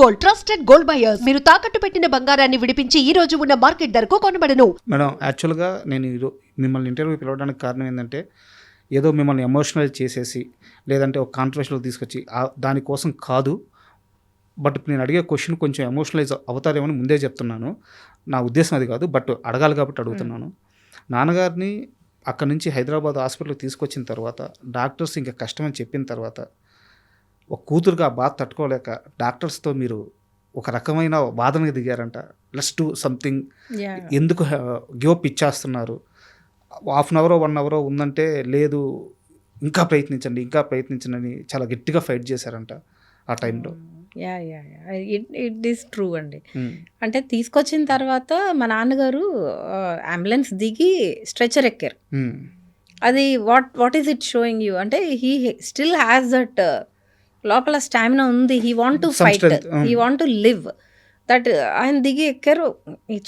Gold, trusted gold buyers. మీరు తాకట్టు పెట్టిన బంగారాన్ని విడిపించి ఈ రోజు ఉన్న మార్కెట్ ధరకు కొనబడను. మేడం, యాక్చువల్గా నేను మిమ్మల్ని ఇంటర్వ్యూ పిలవడానికి కారణం ఏంటంటే, ఏదో మిమ్మల్ని ఎమోషనల్ చేసేసి లేదంటే ఒక కాంట్రవర్షియల్ తీసుకొచ్చి దానికోసం కాదు. బట్ నేను అడిగే క్వశ్చన్ కొంచెం ఎమోషనలైజ్ అవుతారేమని ముందే చెప్తున్నాను. నా ఉద్దేశం అది కాదు, బట్ అడగాలి కాబట్టి అడుగుతున్నాను. నాన్నగారిని అక్కడి నుంచి హైదరాబాద్ హాస్పిటల్కి తీసుకొచ్చిన తర్వాత డాక్టర్స్ ఇంకా కష్టమని చెప్పిన తర్వాత ఒక కూతురుగా బాధ తట్టుకోలేక డాక్టర్స్తో మీరు ఒక రకమైన వాదనకు దిగారంట. లెట్స్ డూ సంథింగ్, ఎందుకు గివప్ ఇచ్చేస్తున్నారు, హాఫ్ అన్ అవరో 1 అవరో ఉందంటే లేదు ఇంకా ప్రయత్నించండి అని చాలా గట్టిగా ఫైట్ చేశారంట ఆ టైంలో. ఇట్ ఈస్ ట్రూ అండి. అంటే తీసుకొచ్చిన తర్వాత మా నాన్నగారు అంబులెన్స్ దిగి స్ట్రెచర్ ఎక్కారు. అది what is it showing you అంటే హీ స్టిల్ హ్యాస్ దట్ లోపల స్టామినా ఉంది. He want to fight, he want to live. That ఆయన దిగి ఎక్కారు.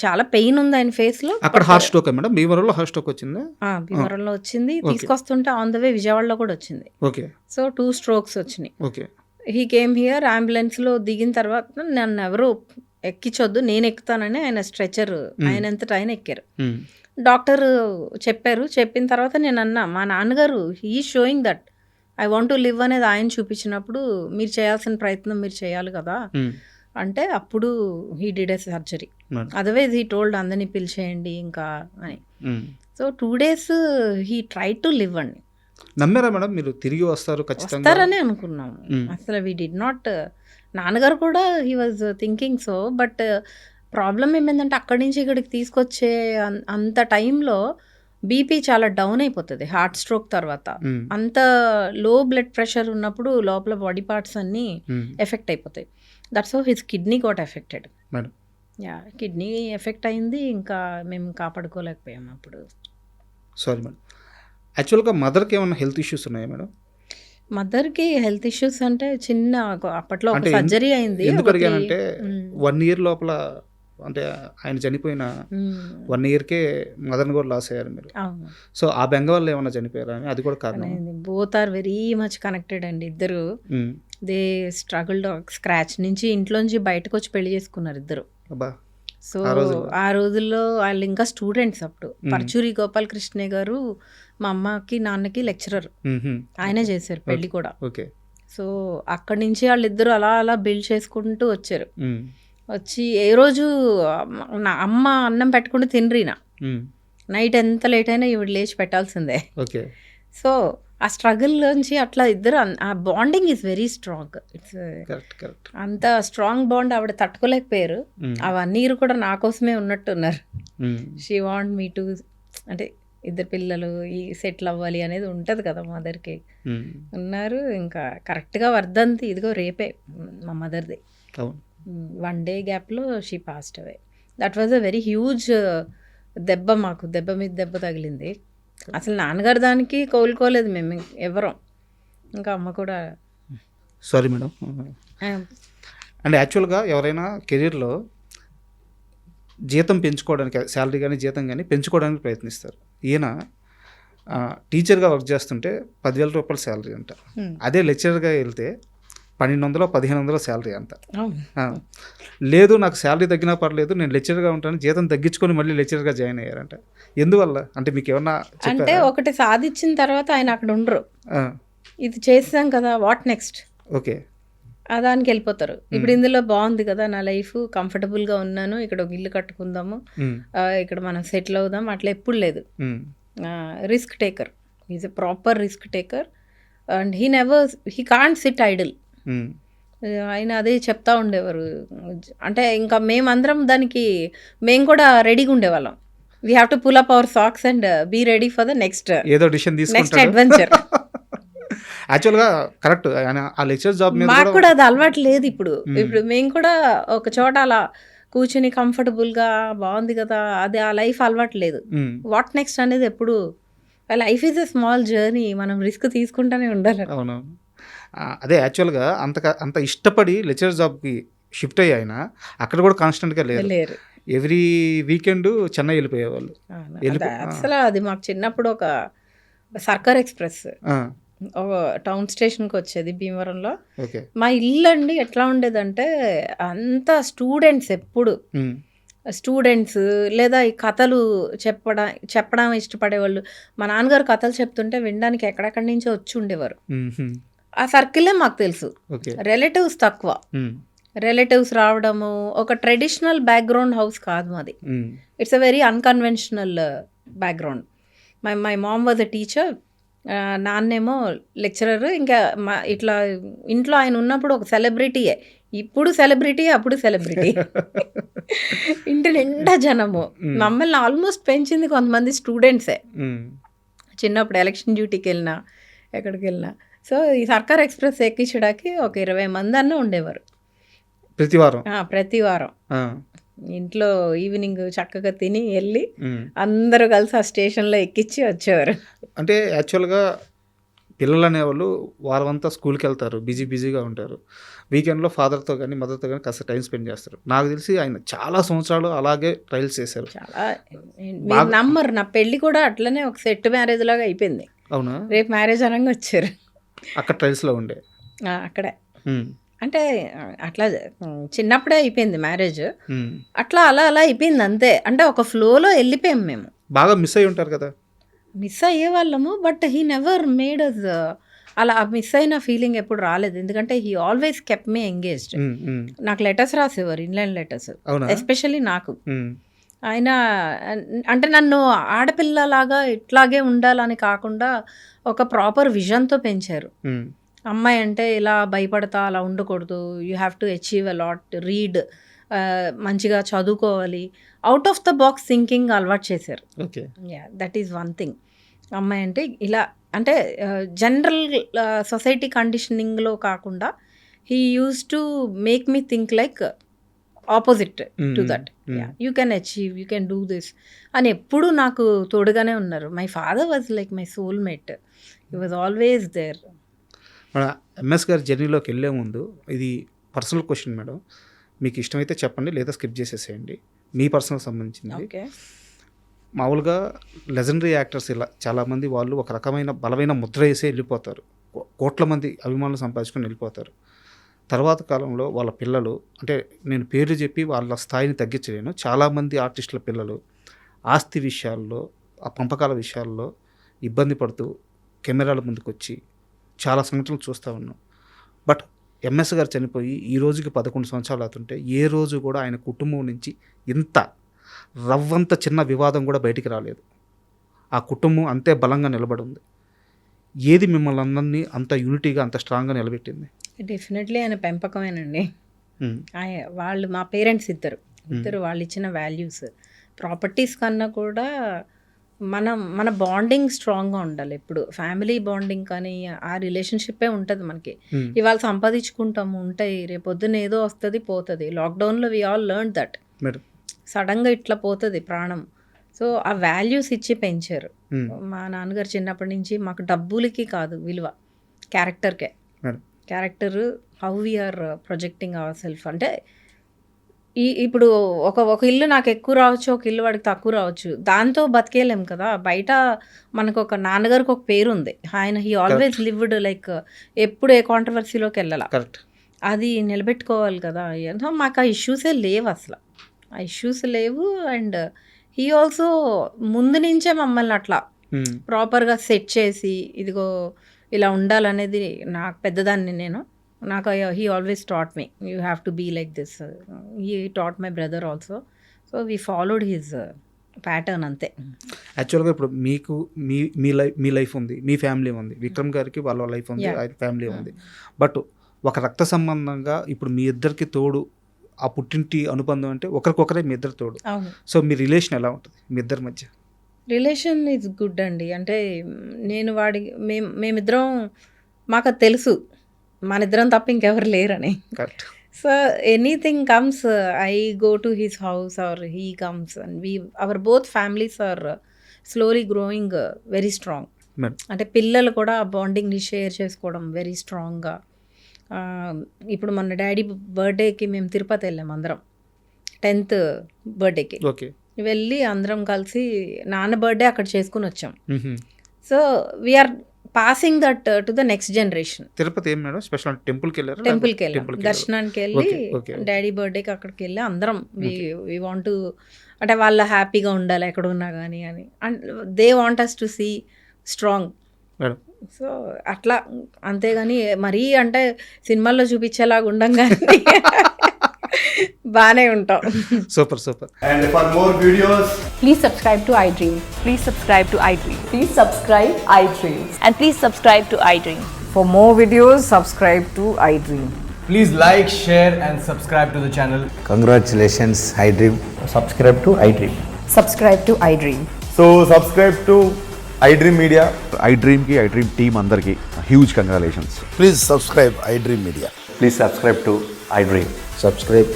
చాలా పెయిన్ ఉంది ఆయన ఫేస్ లో. అక్కడ హార్ట్ స్ట్రోక్ మేడం, భీమవరంలో హార్ట్ స్ట్రోక్ వచ్చింది. భీమవరంలో వచ్చింది. తీసుకొస్తుంటే ఆన్ ద వే విజయవాడలో కూడా వచ్చింది. ఓకే. సో 2 strokes వచ్చినాయి. ఓకే. He came here. అంబులెన్స్లో దిగిన తర్వాత నన్ను ఎవరు ఎక్కించొద్దు, నేను ఎక్కుతానని ఆయన స్ట్రెచర్ ఆయనంతటా ఆయన ఎక్కారు. డాక్టర్ చెప్పారు. చెప్పిన తర్వాత నేను అన్నా, మా నాన్నగారు he showing that I want to live అనేది ఆయన చూపించినప్పుడు మీరు చేయాల్సిన ప్రయత్నం మీరు చేయాలి కదా అంటే అప్పుడు he did a surgery. Otherwise he told అందరినీ పిలిచేయండి ఇంకా అని. So 2 days he try to live అండి. నమ్మారా మేడం మీరు తిరిగి వస్తారని అనుకున్నాము. అసలు వీ డిడ్ నాట్. నాన్నగారు కూడా he was thinking so. But problem ఏమైందంటే అక్కడి నుంచి ఇక్కడికి తీసుకొచ్చే అంత టైంలో బీపీ చాలా డౌన్ అయిపోతుంది హార్ట్ స్ట్రోక్ తర్వాత. అంత లో బ్లడ్ ప్రెషర్ ఉన్నప్పుడు లోపల బాడీ పార్ట్స్ అన్నీ ఎఫెక్ట్ అయిపోతాయి. That's how his kidney got affected. Kidney effect అయింది. ఇంకా మేము కాపాడుకోలేకపోయాము అప్పుడు. Sorry madam. యాక్చువల్గా మదర్కి ఏమైనా హెల్త్ ఇష్యూస్ ఉన్నాయా మేడం? మదర్కి హెల్త్ ఇష్యూస్ అంటే చిన్న అప్పట్లో ఒక సర్జరీ అయింది. ఎందుకు అడిగానంటే 1 year లోపల అంటే ఆయన చనిపోయిన 1 yearకే మదర్ని కూడా లాస్ అయ్యారు మీరు. సో ఆ బెంగ వల్ల ఏమైనా చనిపోయారా అని, అది కూడా కారణం. Both are very much connected అండి ఇద్దరు. They struggled. స్క్రాచ్ నుంచి ఇంట్లోంచి బయటకు వచ్చి పెళ్లి చేసుకున్నారు ఇద్దరు. సో ఆ రోజుల్లో వాళ్ళు ఇంకా స్టూడెంట్స్ అప్పుడు. పర్చూరి గోపాలకృష్ణ గారు మా అమ్మకి నాన్నకి లెక్చరర్. ఆయనే చేశారు పెళ్లి కూడా. సో అక్కడి నుంచి వాళ్ళిద్దరు అలా అలా బిల్డ్ చేసుకుంటూ వచ్చారు. వచ్చి ఏ రోజు నా అమ్మ అన్నం పెట్టుకుంటూ తినరీనా, నైట్ ఎంత లేట్ అయినా ఇవి లేచి పెట్టాల్సిందే. సో ఆ స్ట్రగుల్ నుంచి అట్లా ఇద్దరు, ఆ bonding is very strong. It's అంత స్ట్రాంగ్ బాండ్ ఆవిడ తట్టుకోలేకపోయారు. ఆ 1 year కూడా నా కోసమే ఉన్నట్టున్నారు. షీ వాంట్ మీ టు, అంటే ఇద్దరు పిల్లలు ఈ సెటిల్ అవ్వాలి అనేది ఉంటుంది కదా మదర్కి. ఉన్నారు. ఇంకా కరెక్ట్గా వర్ధంతి ఇదిగో రేపే మా మదర్ది. 1 day గ్యాప్లో she passed away. That was a very huge దెబ్బ. మాకు దెబ్బ మీద దెబ్బ తగిలింది. అసలు నాన్నగారు దానికి కోలుకోలేదు మేము ఎవరం. ఇంకా అమ్మ కూడా. Sorry madam. అండ్ యాక్చువల్గా ఎవరైనా కెరీర్లో జీతం పెంచుకోవడానికి, శాలరీ కానీ జీతం కానీ పెంచుకోవడానికి ప్రయత్నిస్తారు. ఈయన టీచర్గా వర్క్ చేస్తుంటే 10,000 రూపాయల శాలరీ అంట. అదే లెక్చరర్గా వెళ్తే 1,200 1,500 శాలరీ అంట. లేదు నాకు శాలరీ తగ్గినా పర్లేదు, నేను లెక్చరర్గా ఉంటాను, జీతం తగ్గించుకొని మళ్ళీ లెక్చరర్గా జాయిన్ అయ్యారంట. ఎందువల్ల అంటే మీకు ఏమన్నా అంటే ఒకటి సాధించిన తర్వాత ఆయన అక్కడ ఉండరు. ఇది చేసాం కదా, వాట్ నెక్స్ట్, ఓకే దానికి వెళ్ళిపోతారు. ఇప్పుడు ఇందులో బాగుంది కదా, నా లైఫ్ కంఫర్టబుల్గా ఉన్నాను, ఇక్కడ ఒక ఇల్లు కట్టుకుందాము, ఇక్కడ మనం సెటిల్ అవుదాం, అట్లా ఎప్పుడు లేదు. Risk taker, is a proper risk taker and he can't sit idle. ఆయన అదే చెప్తా ఉండేవారు. అంటే ఇంకా మేమందరం దానికి మేము కూడా రెడీగా ఉండేవాళ్ళం. We have to pull up our socks and be ready for the next adventure. యాక్చువల్గా కరెక్ట్. ఆ లెక్చర్ జాబ్ మాకు కూడా అది అలవాటు లేదు. ఇప్పుడు మేము కూడా ఒక చోట అలా కూర్చుని కంఫర్టబుల్గా బాగుంది కదా, అది ఆ లైఫ్ అలవాటు లేదు. వాట్ నెక్స్ట్ అనేది ఎప్పుడు, life is a small journey, మనం రిస్క్ తీసుకుంటూనే ఉండాలి. అవునవును. అదే యాక్చువల్గా అంత ఇష్టపడి లెక్చరర్ జాబ్కి షిఫ్ట్ అయ్యి ఆయన అక్కడ కూడా కాన్స్టెంట్గా లేరు. ఎవ్రీ వీకెండ్ చెన్నై వెళ్ళిపోయేవాళ్ళు. అసలు అది మాకు చిన్నప్పుడు ఒక సర్కార్ ఎక్స్ప్రెస్ టౌన్ స్టేషన్కి వచ్చేది భీమవరంలో. ఓకే. మా ఇల్లు అండి ఎట్లా ఉండేదంటే అంతా స్టూడెంట్స్, ఎప్పుడు స్టూడెంట్స్ లేదా ఈ కథలు చెప్పడం ఇష్టపడేవాళ్ళు. మా నాన్నగారు కథలు చెప్తుంటే వినడానికి ఎక్కడెక్కడి నుంచో వచ్చి ఉండేవారు. ఆ సర్కిలే మాకు తెలుసు. ఓకే. రిలేటివ్స్ తక్కువ. రిలేటివ్స్ రావడము, ఒక ట్రెడిషనల్ బ్యాక్గ్రౌండ్ హౌస్ కాదు మాది. It's a very unconventional background. My mom was a teacher, నాన్నేమో లెక్చరర్. ఇంకా ఇట్లా ఇంట్లో ఆయన ఉన్నప్పుడు ఒక సెలబ్రిటీయే. ఇప్పుడు సెలబ్రిటీ, అప్పుడు సెలబ్రిటీ. ఇంటి నిండా జనము. మమ్మల్ని ఆల్మోస్ట్ పెంచింది కొంతమంది స్టూడెంట్సే. చిన్నప్పుడు ఎలక్షన్ డ్యూటీకి వెళ్ళినా, ఎక్కడికి వెళ్ళినా. సో ఈ సర్కార్ ఎక్స్ప్రెస్ ఎక్కించడానికి ఒక 20 మంది అన్న ఉండేవారు ప్రతి వారం. ఇంట్లో ఈవినింగ్ చక్కగా తిని వెళ్ళి అందరూ కలిసి ఆ స్టేషన్లో ఎక్కించి వచ్చేవారు. అంటే యాక్చువల్గా పిల్లలు అనేవాళ్ళు వారమంతా స్కూల్కి వెళ్తారు, బిజీగా ఉంటారు. వీకెండ్లో ఫాదర్తో కానీ మదర్తో కానీ కాస్త టైం స్పెండ్ చేస్తారు. నాకు తెలిసి ఆయన చాలా సంవత్సరాలు అలాగే ట్రయల్స్ చేశారు. చాలా నమ్మరు. నా పెళ్ళి కూడా అట్లనే ఒక సెట్ మ్యారేజ్ లాగా అయిపోయింది. అవునా? రేపు మ్యారేజ్ అనగా వచ్చారు. అక్కడ ట్రయల్స్లో ఉండే అక్కడే. అంటే అట్లా చిన్నప్పుడే అయిపోయింది మ్యారేజ్. అట్లా అలా అయిపోయింది అంతే. అంటే ఒక ఫ్లోలో వెళ్ళిపోయాం మేము. బాగా మిస్ అయ్యి ఉంటారు కదా? మిస్ అయ్యే వాళ్ళము, but he never made us అలా మిస్ అయిన ఫీలింగ్ ఎప్పుడు రాలేదు. ఎందుకంటే he always kept me engaged. నాకు లెటర్స్ రాసేవారు, ఇన్లైన్ లెటర్స్, ఎస్పెషల్లీ నాకు. ఆయన అంటే నన్ను ఆడపిల్లలాగా ఇట్లాగే ఉండాలని కాకుండా ఒక ప్రాపర్ విజన్తో పెంచారు. అమ్మాయి అంటే ఇలా భయపడతా అలా ఉండకూడదు, you have to achieve a lot, read, మంచిగా చదువుకోవాలి, out of the box thinking అలవాటు చేశారు. That is one thing. అమ్మాయి అంటే ఇలా అంటే జనరల్ సొసైటీ కండిషనింగ్లో కాకుండా he use to make me think like opposite to that. You can achieve, you can do this అని ఎప్పుడు నాకు తోడుగానే ఉన్నారు. My father was like my soulmate. He was always there. మన ఎంఎస్ గారి జర్నీలోకి వెళ్ళే ముందు ఇది పర్సనల్ క్వశ్చన్ మేడం, మీకు ఇష్టమైతే చెప్పండి లేదా స్కిప్ చేసేసేయండి, మీ పర్సనల్ సంబంధించింది. ఓకే. మామూలుగా లెజెండరీ యాక్టర్స్ ఇలా చాలామంది వాళ్ళు ఒక రకమైన బలమైన ముద్ర వేసే వెళ్ళిపోతారు, కోట్ల మంది అభిమానులు సంపాదించుకొని వెళ్ళిపోతారు. తర్వాత కాలంలో వాళ్ళ పిల్లలు, అంటే నేను పేర్లు చెప్పి వాళ్ళ స్థాయిని తగ్గించలేను, చాలామంది ఆర్టిస్టుల పిల్లలు ఆస్తి విషయాల్లో, ఆ పంపకాల విషయాల్లో ఇబ్బంది పడుతూ కెమెరాల ముందుకు వచ్చి చాలా సంఘటనలు చూస్తూ ఉన్నాం. బట్ ఎంఎస్ గారు చనిపోయి ఈ రోజుకి 11 సంవత్సరాలు అవుతుంటే ఏ రోజు కూడా ఆయన కుటుంబం నుంచి ఇంత రవ్వంత చిన్న వివాదం కూడా బయటికి రాలేదు. ఆ కుటుంబం అంతే బలంగా నిలబడి ఉంది. ఏది మిమ్మల్ని అందరినీ అంత యూనిటీగా అంత స్ట్రాంగ్గా నిలబెట్టింది? డెఫినెట్లీ ఆయన పెంపకమేనండి. వాళ్ళు మా పేరెంట్స్ ఇద్దరు వాళ్ళు ఇచ్చిన వాల్యూస్, ప్రాపర్టీస్ కన్నా కూడా మన బాండింగ్ స్ట్రాంగ్గా ఉండాలి. ఎప్పుడు ఫ్యామిలీ బాండింగ్ కానీ ఆ రిలేషన్షిప్పే ఉంటుంది మనకి. ఇవాళ సంపాదించుకుంటాము, ఉంటాయి, రేపొద్దున ఏదో వస్తుంది పోతుంది. లాక్డౌన్లో వి ఆల్ లెర్న్ దట్. సడన్గా ఇట్లా పోతుంది ప్రాణం. సో ఆ వాల్యూస్ ఇచ్చి పెంచారు. మా నాన్నగారు చిన్నప్పటి నుంచి మాకు డబ్బులకి కాదు విలువ, క్యారెక్టర్కే. Character, how we are projecting our self. అంటే ఇప్పుడు ఒక ఇల్లు నాకు ఎక్కువ రావచ్చు, ఒక ఇల్లు వాడికి తక్కువ రావచ్చు, దాంతో బతికేయలేం కదా. బయట మనకు ఒక నాన్నగారికి ఒక పేరు ఉంది, ఆయన హీ ఆల్వేస్ లివ్డ్ లైక్ ఎప్పుడు ఏ కాంట్రవర్సీలోకి వెళ్ళాల, అది నిలబెట్టుకోవాలి కదా. మాకు ఆ ఇష్యూసే లేవు, అసలు ఆ ఇష్యూస్ లేవు. అండ్ హీ ఆల్సో ముందు నుంచే మమ్మల్ని అట్లా ప్రాపర్గా సెట్ చేసి, ఇదిగో ఇలా ఉండాలనేది, నాకు పెద్దదాన్ని నేను, నాకు he always taught me you have to be like this. He taught my brother also. So we followed his pattern అంతే. యాక్చువల్గా ఇప్పుడు మీకు మీ లైఫ్ ఉంది, మీ ఫ్యామిలీ ఉంది, విక్రమ్ గారికి వాళ్ళ లైఫ్ ఉంది, ఆయన ఫ్యామిలీ ఉంది. బట్ ఒక రక్త సంబంధంగా ఇప్పుడు మీ ఇద్దరికి తోడు ఆ పుట్టింటి అనుబంధం అంటే ఒకరికొకరే మీ ఇద్దరు తోడు. సో మీ రిలేషన్ ఎలా ఉంటుంది మీ ఇద్దరి మధ్య? రిలేషన్ ఈజ్ గుడ్ అండి. అంటే నేను మేమిద్దరం, మాకు తెలుసు మన ఇద్దరం తప్ప ఇంకెవరు లేరని. So anything comes, I go to his house or he comes, and our both families are slowly growing very strong. అంటే పిల్లలు కూడా బాండింగ్ని షేర్ చేసుకోవడం వెరీ స్ట్రాంగ్గా. ఇప్పుడు మన డాడీ బర్త్డేకి మేము తిరుపతి వెళ్ళాం అందరం, 10th బర్త్డేకి వెళ్ళి అందరం కలిసి నాన్న బర్త్డే అక్కడ చేసుకుని వచ్చాం. So we're passing that to the next generation. Tirupati ఏం మేడం స్పెషల్ టెంపుల్కి వెళ్ళారు? టెంపుల్కి వెళ్ళాం, దర్శనానికి వెళ్ళి Okay, okay. డాడీ బర్త్డేకి అక్కడికి వెళ్ళి అందరం వి వాంట్ అంటే వాళ్ళ హ్యాపీగా ఉండాలి ఎక్కడ ఉన్నా కానీ అని, and they want us to see strong. Madam so అట్లా, అంతేగాని మరీ అంటే సినిమాల్లో చూపించేలాగా ఉండం కానీ బాగానే ఉంటాం. Super super. And for more videos, Please subscribe to iDream. Please subscribe to iDream. Please subscribe iDream. And please subscribe to iDream. For more videos, subscribe to iDream. please like, share and subscribe to the channel. Congratulations, iDream. Subscribe to iDream. Subscribe to iDream. So subscribe to iDream Media. iDream ki iDream team అందరికి huge congratulations. Please subscribe iDream Media. Please subscribe to iDream. Subscribe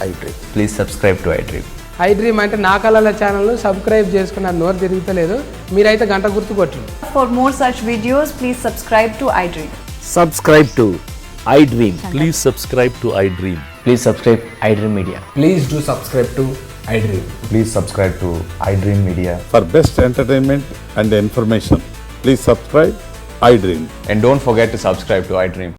iDream. Please subscribe to iDream. iDream అంటే నా కళల channel subscribe చేసుకున్న నోరు తిరుగుతలేదు, మీరైతే గంట గుర్తు కొట్టండి. For more such videos, please subscribe to iDream. Subscribe to iDream. Please subscribe to iDream. Please subscribe iDream Media. Please do subscribe to iDream. Please subscribe to iDream Media. For best entertainment and information, please subscribe iDream. And don't forget to subscribe to iDream.